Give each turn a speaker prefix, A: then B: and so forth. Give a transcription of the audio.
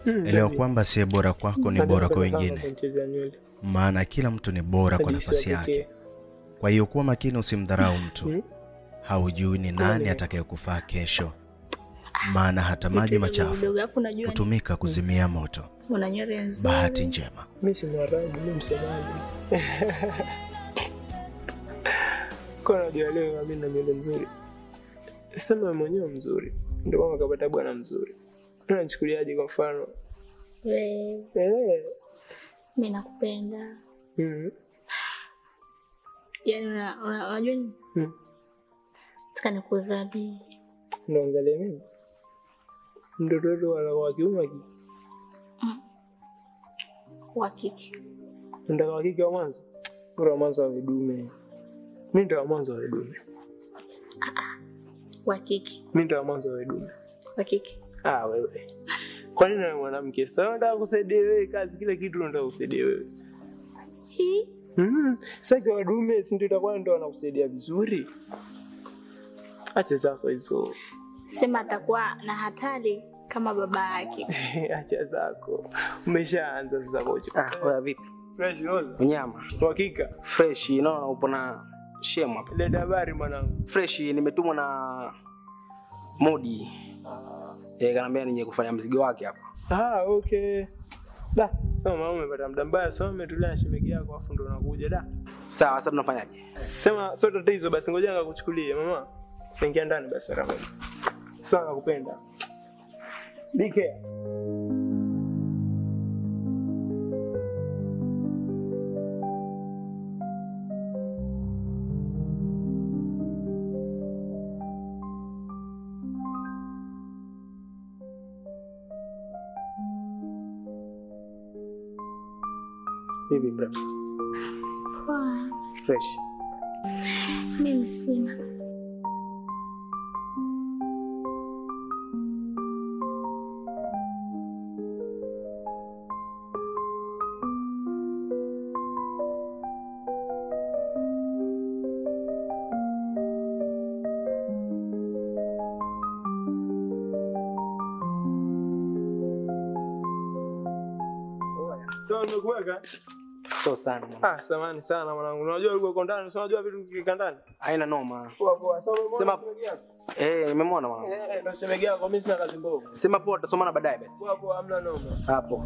A: Elewa kwamba si bora kwako ni bora kwa wengine. Maana kila mtu ni bora kwa nafasi yake. Kwa hiyo kuwa makini, usimdharau mtu. Haujui ni nani atakayekufaa kesho. Maana hata maji machafu hutumika kuzimia moto. Bahati njema.
B: Mimi si mwarabu, mimi msomaji. Kwa nini leo mimi na nywele nzuri? Sema mwenyewe mzuri. Ndio mama kapata bwana mzuri. Unachukuliaje kwa mfano?
C: Mimi nakupenda. Yaani unajua nini? Sika nikuzali.
B: Unaangalia mimi? Ndoto wala wa kiume ki?
C: Wa kike.
B: Ndio wa kike wa mwanzo. Bora mwanzo wa vidume. Mimi ndio mwanzo wa vidume.
C: Wa kike.
B: Mimi ndio mwanzo wa vidume.
C: Wa kike.
B: Wewe. Kwa nini wewe mwanamke? Sasa nataka kusaidia wewe kazi, kila kitu nataka kusaidia wewe. Sasa kwa dume si ndio itakuwa ndio anakusaidia vizuri. Acha zako hizo.
C: Sema atakuwa na hatari kama baba yake.
B: Acha zako. Umeshaanza sasa kocha.
D: Oya vipi?
B: Fresh roza.
D: Unyama.
B: Hakika.
D: Fresh, naona upo na shemu hapa.
B: Ile habari mwanangu.
D: Fresh, nimetumwa na Modi. Kanambia nije kufanya mzigo wake hapa.
B: Okay. Sasa mama umepata muda mbaya, sasa umetulia na shemegi yako afu ndo unakuja da.
D: Sawa, sasa tunafanyaje?
B: Sema sote tatizo basi, ngoja ngakuchukulie mama. Ingia ndani basi mara moja. Sana nakupenda. Be care. Baby bro. Fresh.
C: Mimi sina.
B: Sawa nimekuweka.
D: So sana.
B: Samahani sana mwanangu. Unajua ulikuwa uko ndani, unajua vitu kika ndani?
D: Haina noma.
B: Poa.
D: Sema nimemwona mwanangu.
B: Ndio shemegi yako, mimi sina kazi mbovu.
D: Sema poa, tutasomana baadaye basi.
B: Poa, hamna noma.
D: Hapo.